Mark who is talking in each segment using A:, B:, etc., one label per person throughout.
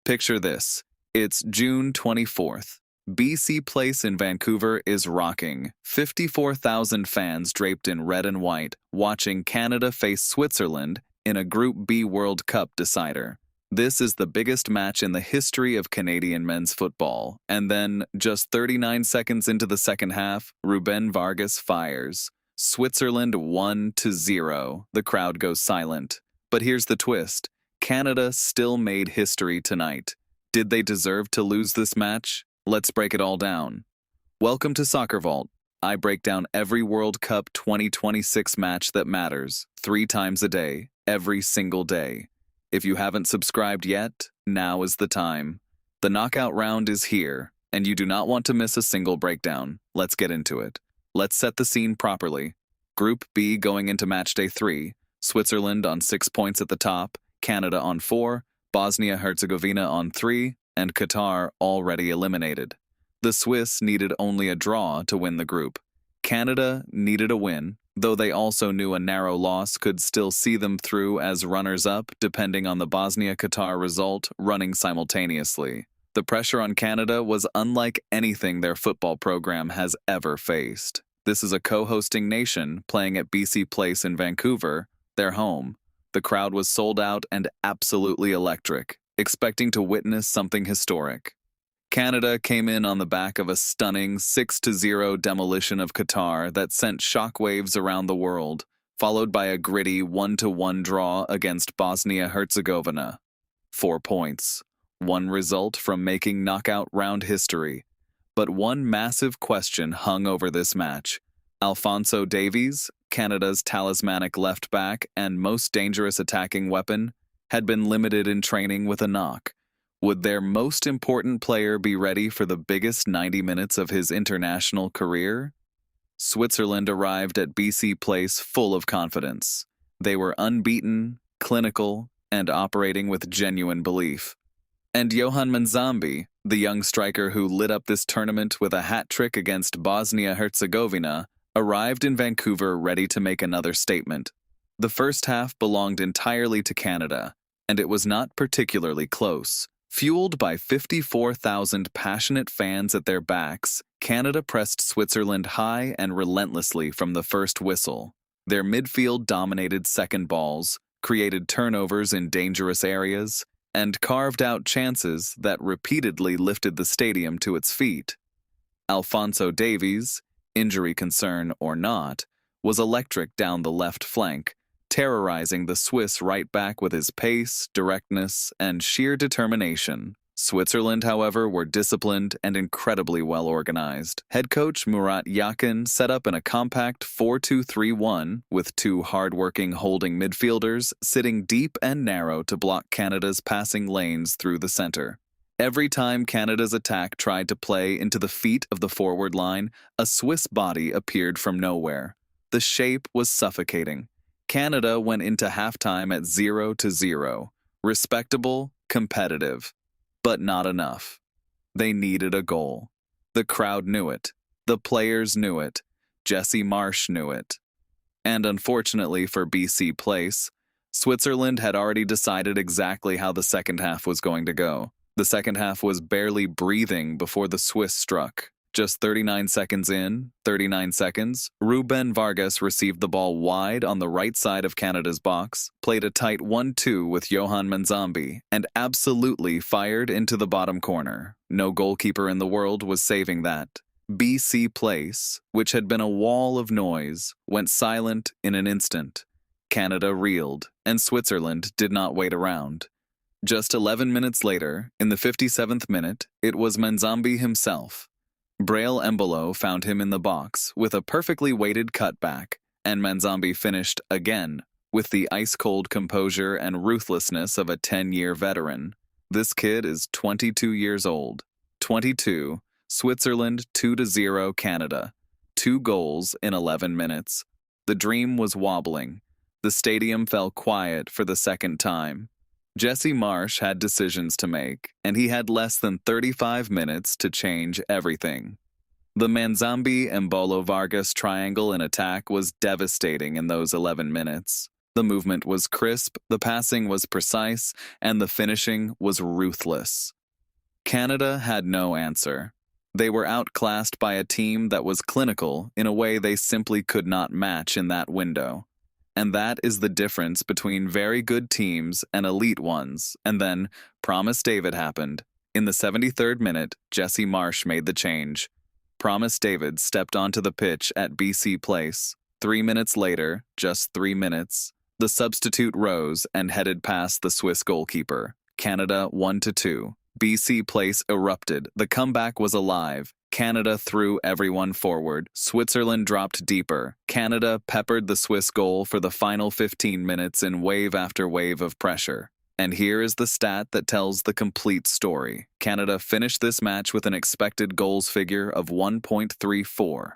A: Picture this. It's June 24th. BC Place in Vancouver is rocking. 54,000 fans draped in red and white, watching Canada face Switzerland in a Group B World Cup decider. This is the biggest match in the history of Canadian men's football. And then, just 39 seconds into the second half, Ruben Vargas fires. Switzerland 1-0. The crowd goes silent. But here's the twist. Canada still made history tonight. Did they deserve to lose this match? Let's break it all down. Welcome to SoccerVault. I break down every World Cup 2026 match that matters, 3 times a day, every single day. If you haven't subscribed yet, now is the time. The knockout round is here, and you do not want to miss a single breakdown. Let's get into it. Let's set the scene properly. Group B going into matchday 3, Switzerland on 6 points at the top, Canada on 4, Bosnia-Herzegovina on 3, and Qatar already eliminated. The Swiss needed only a draw to win the group. Canada needed a win, though they also knew a narrow loss could still see them through as runners-up depending on the Bosnia-Qatar result running simultaneously. The pressure on Canada was unlike anything their football program has ever faced. This is a co-hosting nation playing at BC Place in Vancouver, their home. The crowd was sold out and absolutely electric, expecting to witness something historic. Canada came in on the back of a stunning 6-0 demolition of Qatar that sent shockwaves around the world, followed by a gritty 1-1 draw against Bosnia-Herzegovina. 4 points. One result from making knockout round history. But one massive question hung over this match. Alphonso Davies, Canada's talismanic left back and most dangerous attacking weapon, had been limited in training with a knock. Would their most important player be ready for the biggest 90 minutes of his international career? Switzerland arrived at BC Place full of confidence. They were unbeaten, clinical, and operating with genuine belief. And Johan Manzambi, the young striker who lit up this tournament with a hat-trick against Bosnia-Herzegovina, arrived in Vancouver ready to make another statement. The first half belonged entirely to Canada, and it was not particularly close. Fueled by 54,000 passionate fans at their backs, Canada pressed Switzerland high and relentlessly from the first whistle. Their midfield dominated second balls, created turnovers in dangerous areas, and carved out chances that repeatedly lifted the stadium to its feet. Alphonso Davies, injury concern or not, was electric down the left flank, terrorizing the Swiss right back with his pace, directness, and sheer determination. Switzerland, however, were disciplined and incredibly well organized. Head coach Murat Yakin set up in a compact 4-2-3-1 with 2 hard-working holding midfielders sitting deep and narrow to block Canada's passing lanes through the center. Every time Canada's attack tried to play into the feet of the forward line, a Swiss body appeared from nowhere. The shape was suffocating. Canada went into halftime at 0-0. Respectable, competitive, but not enough. They needed a goal. The crowd knew it. The players knew it. Jesse Marsch knew it. And unfortunately for BC Place, Switzerland had already decided exactly how the second half was going to go. The second half was barely breathing before the Swiss struck. Just 39 seconds in, 39 seconds, Ruben Vargas received the ball wide on the right side of Canada's box, played a tight 1-2 with Johan Manzambi, and absolutely fired into the bottom corner. No goalkeeper in the world was saving that. BC Place, which had been a wall of noise, went silent in an instant. Canada reeled, and Switzerland did not wait around. Just 11 minutes later, in the 57th minute, it was Manzambi himself. Braille Embolo found him in the box with a perfectly weighted cutback, and Manzambi finished again with the ice-cold composure and ruthlessness of a 10-year veteran. This kid is 22 years old. 22, Switzerland 2-0 Canada. 2 goals in 11 minutes. The dream was wobbling. The stadium fell quiet for the second time. Jesse Marsch had decisions to make, and he had less than 35 minutes to change everything. The Manzambi-Embolo-Vargas triangle in attack was devastating in those 11 minutes. The movement was crisp, the passing was precise, and the finishing was ruthless. Canada had no answer. They were outclassed by a team that was clinical in a way they simply could not match in that window. And that is the difference between very good teams and elite ones. And then, Promise David happened. In the 73rd minute, Jesse Marsch made the change. Promise David stepped onto the pitch at BC Place. 3 minutes later, just 3 minutes, the substitute rose and headed past the Swiss goalkeeper. Canada 1-2. BC Place erupted. The comeback was alive. Canada threw everyone forward. Switzerland dropped deeper. Canada peppered the Swiss goal for the final 15 minutes in wave after wave of pressure. And here is the stat that tells the complete story. Canada finished this match with an expected goals figure of 1.34.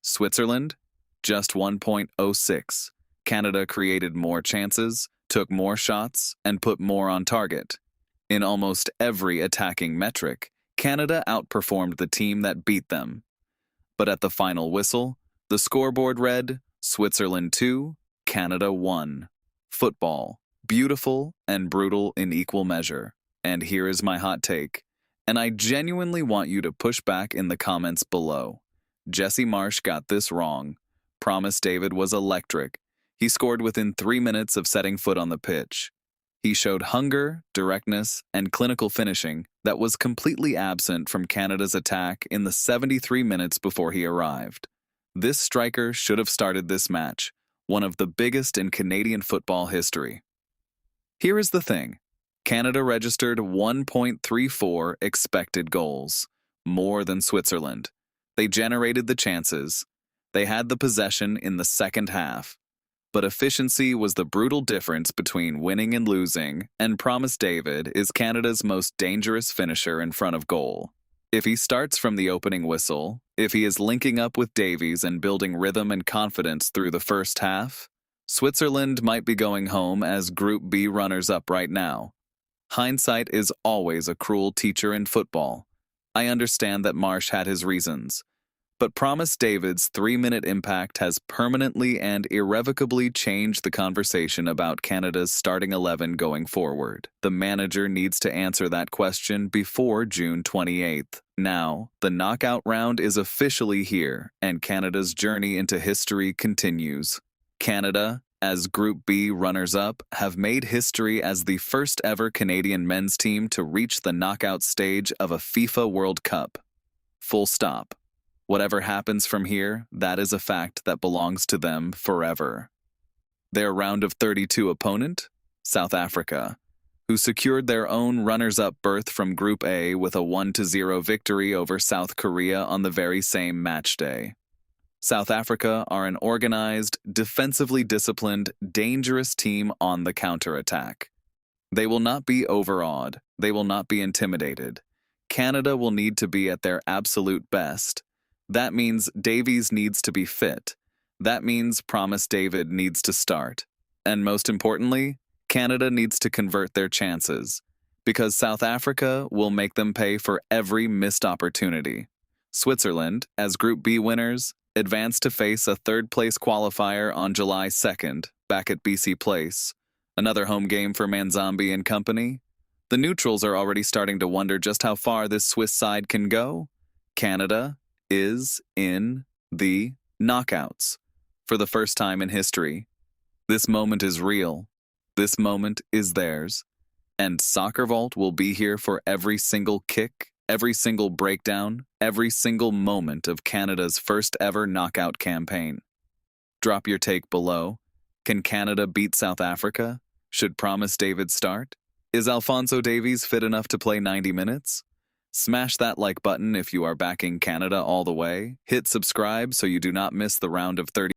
A: Switzerland, just 1.06. Canada created more chances, took more shots, and put more on target. In almost every attacking metric, Canada outperformed the team that beat them. But at the final whistle, the scoreboard read, Switzerland 2, Canada 1. Football, beautiful and brutal in equal measure. And here is my hot take. And I genuinely want you to push back in the comments below. Jesse Marsch got this wrong. Promise David was electric. He scored within 3 minutes of setting foot on the pitch. He showed hunger, directness, and clinical finishing that was completely absent from Canada's attack in the 73 minutes before he arrived. This striker should have started this match, one of the biggest in Canadian football history. Here is the thing. Canada registered 1.34 expected goals, more than Switzerland. They generated the chances. They had the possession in the second half. But efficiency was the brutal difference between winning and losing, and Promise David is Canada's most dangerous finisher in front of goal. If he starts from the opening whistle, if he is linking up with Davies and building rhythm and confidence through the first half, Switzerland might be going home as Group B runners-up right now. Hindsight is always a cruel teacher in football. I understand that Marsch had his reasons. But Promise David's 3-minute impact has permanently and irrevocably changed the conversation about Canada's starting 11 going forward. The manager needs to answer that question before June 28th. Now, the knockout round is officially here, and Canada's journey into history continues. Canada, as Group B runners-up, have made history as the first ever Canadian men's team to reach the knockout stage of a FIFA World Cup. Full stop. Whatever happens from here, that is a fact that belongs to them forever. Their round of 32 opponent, South Africa, who secured their own runners-up berth from Group A with a 1-0 victory over South Korea on the very same match day. South Africa are an organized, defensively disciplined, dangerous team on the counterattack. They will not be overawed. They will not be intimidated. Canada will need to be at their absolute best. That means Davies needs to be fit. That means Promise David needs to start. And most importantly, Canada needs to convert their chances, because South Africa will make them pay for every missed opportunity. Switzerland, as Group B winners, advanced to face a third-place qualifier on July 2nd, back at BC Place. Another home game for Manzambi and company. The neutrals are already starting to wonder just how far this Swiss side can go. Canada is in the knockouts for the first time in history. This moment is real. This moment is theirs. And SoccerVault will be here for every single kick, every single breakdown, every single moment of Canada's first ever knockout campaign. Drop your take below. Can Canada beat South Africa? Should Promise David start? Is Alphonso Davies fit enough to play 90 minutes? Smash that like button if you are backing Canada all the way. Hit subscribe so you do not miss the round of 30.